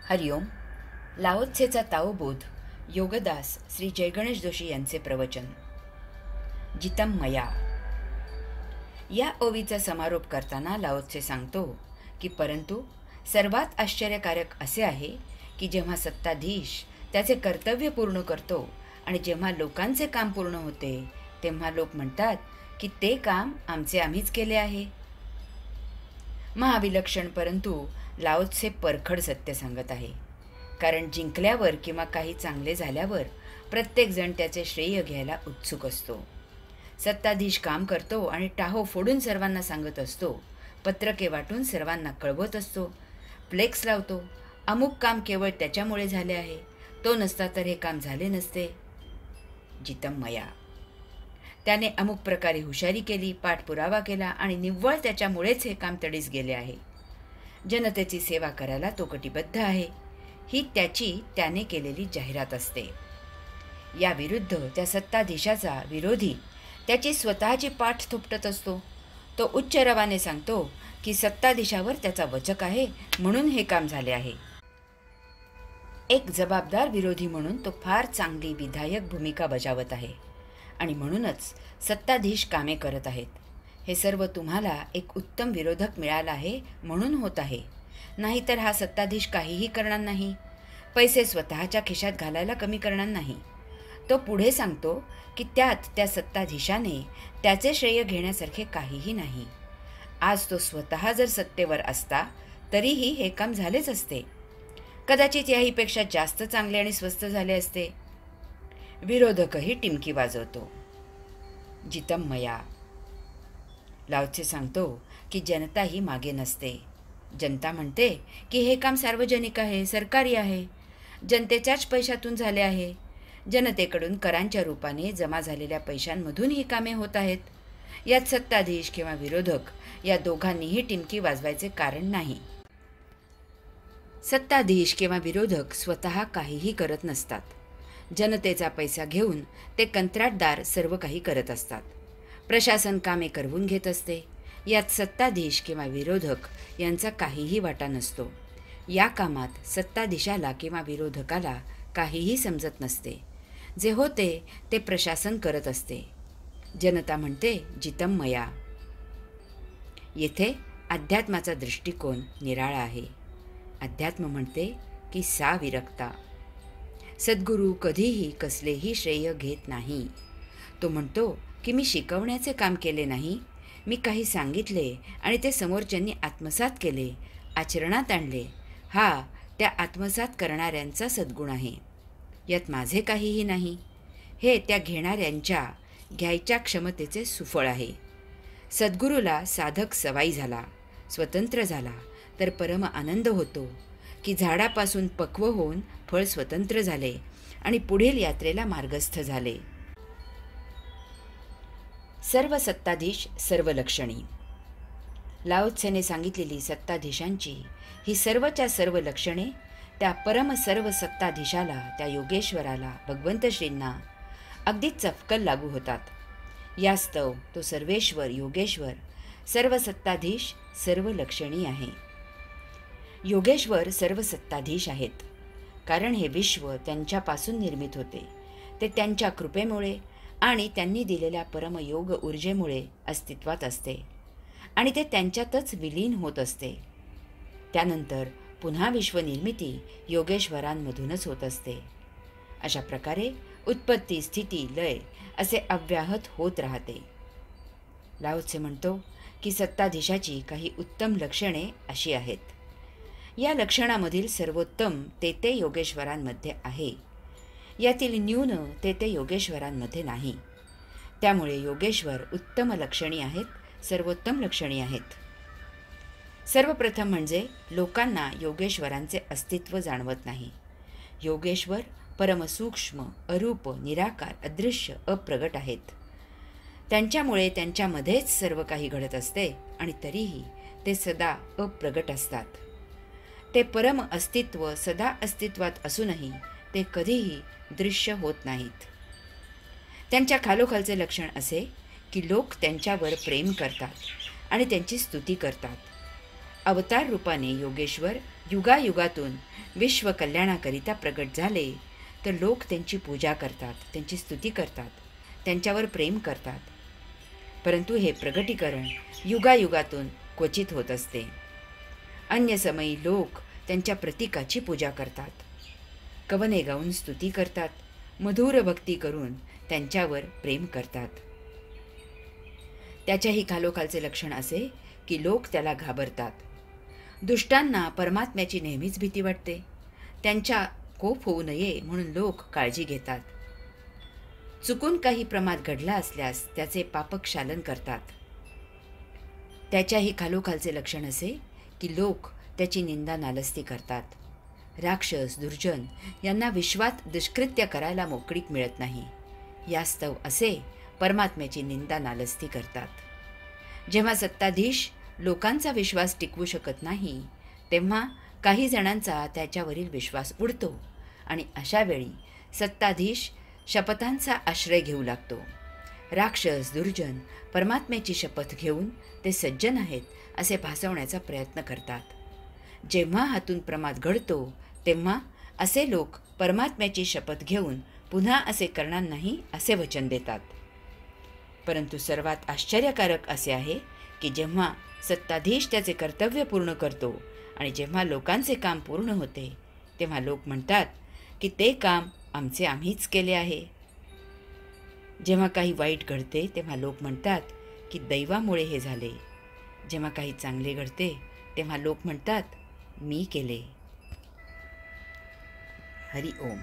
हरिओम. लाओत्सेचा ताओबोध योगदास श्री जयगणेश जोशी यांचे प्रवचन. जितम मया. या ओवीचा समारोप करताना लाओत्से सांगतो की परंतु सर्वात आश्चर्यकारक असे आहे की जेव्हा सत्ताधीश त्याचे कर्तव्य पूर्ण करतो आणि जेव्हा लोकांचे काम पूर्ण होते तेव्हा लोक म्हणतात की ते काम आमचे आम्हीच केले आहे. महाविलक्षण परंतु लाओत्से परखड सत्य सांगत आहे. कारण जिंकल्यावर किंवा काही चांगले झाल्यावर प्रत्येकजण त्याचे श्रेय घ्यायला उत्सुक असतो. सत्ताधीश काम करतो आणि टाहो फोडून सर्वांना सांगत असतो, पत्रके वाटून सर्वांना कळवत असतो, फ्लेक्स लावतो, अमुक काम केवळ त्याच्यामुळे झाले आहे, तो नसता तर हे काम झाले नसते. जितम मया. त्याने अमुक प्रकारे हुशारी केली, पाठपुरावा केला आणि निव्वळ त्याच्यामुळेच हे काम तडीस गेले आहे. जनतेची सेवा करायला तो कटिबद्ध आहे, ही त्याने केलेली जाहिरात असते. या विरुद्ध त्या सत्ताधीशाचा विरोधी त्याची स्वतःची पाठ थोपटत असतो. तो उच्च रवाने सांगतो की सत्ताधीशावर त्याचा वचक आहे म्हणून हे काम झाले आहे. एक जबाबदार विरोधी म्हणून तो फार चांगली विधायक भूमिका बजावत आहे आणि म्हणूनच सत्ताधीश कामे करत आहेत. हे सर्व तुम्हाला एक उत्तम विरोधक मिळाला आहे म्हणून होत आहे, नाहीतर हा सत्ताधीश काहीही करणार नाही, पैसे स्वतःच्या खिशात घालायला कमी करणार नाही. तो पुढे सांगतो की त्यात त्या सत्ताधीशाने त्याचे श्रेय घेण्यासारखे काहीही नाही. आज तो स्वतः जर सत्तेवर असता तरीही हे काम झालेच असते, कदाचित याहीपेक्षा जास्त चांगले आणि स्वस्त झाले असते. विरोधकही टिमकी वाजवतो. जितम मया. लाओत्से सांगतो की जनता ही मागे नसते. जनता म्हणते की हे काम सार्वजनिक आहे, सरकारी आहे, जनतेच्याच पैशातून झाले आहे, जनतेकडून करांच्या रूपाने जमा झालेल्या पैशांमधून ही कामे होत आहेत. यात सत्ताधीश किंवा विरोधक या दोघांनीही टिमकी वाजवायचे कारण नाही. सत्ताधीश किंवा विरोधक स्वतः काहीही करत नसतात. जनतेचा पैसा घेऊन ते कंत्राटदार सर्व काही करत असतात. प्रशासन कामे करवून घेत असते. यात सत्ताधीश किंवा विरोधक यांचा काहीही वाटा नसतो. या कामात सत्ताधीशाला किंवा विरोधकाला काहीही समजत नसते. जे होते ते प्रशासन करत असते. जनता म्हणते जितम मया. येथे अध्यात्माचा दृष्टिकोन निराळा आहे. अध्यात्म म्हणते की सा विरक्ता. सद्गुरू कधीही कसलेही श्रेय घेत नाही. तो म्हणतो की मी शिकवण्याचे काम केले नाही, मी काही सांगितले आणि ते समोरच्यांनी आत्मसात केले, आचरणात आणले. हा त्या आत्मसात करणाऱ्यांचा सद्गुण आहे. यात माझे काहीही नाही. हे त्या घेणाऱ्यांच्या घ्यायच्या क्षमतेचे सुफळ आहे. सद्गुरूला साधक सवाई झाला, स्वतंत्र झाला तर परम आनंद होतो की झाडापासून पक्व होऊन फळ स्वतंत्र झाले आणि पुढील यात्रेला मार्गस्थ झाले. सर्व सत्ताधीश सर्व लक्षणी. लाओत्सेने सांगितलेली सत्ताधीशांची ही सर्वच्या सर्व लक्षणे त्या परम सर्व सत्ताधीशाला, त्या योगेश्वराला, भगवंत श्रींना अगदी चपकल लागू होतात. यास्तव तो सर्वेश्वर योगेश्वर सर्व सत्ताधीश सर्व लक्षणी आहे. योगेश्वर सर्व सत्ताधीश आहेत, कारण हे विश्व त्यांच्यापासून निर्मित होते. ते त्यांच्या कृपेमुळे आणि त्यांनी दिलेल्या परमयोग ऊर्जेमुळे अस्तित्वात असते आणि ते त्यांच्यातच विलीन होत असते. त्यानंतर पुन्हा विश्वनिर्मिती योगेश्वरांमधूनच होत असते. अशा प्रकारे उत्पत्ती, स्थिती, लय असे अव्याहत होत राहते. लाओत्से म्हणतो की सत्ताधीशाची काही उत्तम लक्षणे अशी आहेत. या लक्षणामधील सर्वोत्तम ते योगेश्वरांमध्ये आहे. यातील न्यून ते योगेश्वरांमध्ये नाही. त्यामुळे योगेश्वर उत्तम लक्षणी आहेत, सर्वोत्तम लक्षणी आहेत. सर्वप्रथम म्हणजे लोकांना योगेश्वरांचे अस्तित्व जाणवत नाही. योगेश्वर परमसूक्ष्म, अरूप, निराकार, अदृश्य, अप्रगट आहेत. त्यांच्यामुळे त्यांच्यामध्येच सर्व काही घडत असते आणि तरीही ते सदा अप्रगट असतात. ते परम अस्तित्व सदा अस्तित्वात असूनही ते कधीही दृश्य होत नाहीत. त्यांच्या खालोखालचे लक्षण असे की लोक त्यांच्यावर प्रेम करतात आणि त्यांची स्तुती करतात. अवतार रूपाने योगेश्वर युगायुगातून विश्व कल्याणाकरिता प्रगट झाले तर लोक त्यांची पूजा करतात, त्यांची स्तुती करतात, त्यांच्यावर प्रेम करतात. परंतु हे प्रगटीकरण युगायुगातून क्वचित होत असते. अन्य समयी लोक त्यांच्या प्रतीकाची पूजा करतात, कवने गाऊन स्तुती करतात, मधुर भक्ती करून त्यांच्यावर प्रेम करतात. त्याच्याही खालोखालचे लक्षण असे की लोक त्याला घाबरतात. दुष्टांना परमात्म्याची नेहमीच भीती वाटते. त्यांच्या कोप होऊ नये म्हणून लोक काळजी घेतात. चुकून काही प्रमाद घडला असल्यास त्याचे पापक्षालन करतात. त्याच्याही खालोखालचे लक्षण असे की लोक त्याची निंदा नालस्ती करतात. राक्षस दुर्जन यांना विश्वात दुष्कृत्य करायला मोकळीक मिळत नाही. यास्तव असे परमात्म्याची निंदा नालस्ती करतात. जेव्हा सत्ताधीश लोकांचा विश्वास टिकवू शकत नाही तेव्हा काही जणांचा त्याच्यावरील विश्वास उडतो आणि अशा वेळी सत्ताधीश शपथांचा आश्रय घेऊ लागतो. राक्षस दुर्जन परमात्म्याची शपथ घेऊन ते सज्जन आहेत असे भासवण्याचा प्रयत्न करतात. जेव्हा हातून प्रमाद घडतो तेव्हा असे लोक परमात्म्याची शपथ घेऊन पुन्हा असे करणार नाही असे वचन देतात. परंतु सर्वात आश्चर्यकारक असे आहे की जेव्हा सत्ताधीश त्याचे कर्तव्य पूर्ण करतो आणि जेव्हा लोकांचे काम पूर्ण होते तेव्हा लोक म्हणतात की ते काम आमचे आम्हीच केले आहे. जेव्हा काही वाईट घडते तेव्हा लोक म्हणतात की दैवामुळे हे झाले. जेव्हा काही चांगले घडते तेव्हा लोक म्हणतात मी केले. हरि ओम.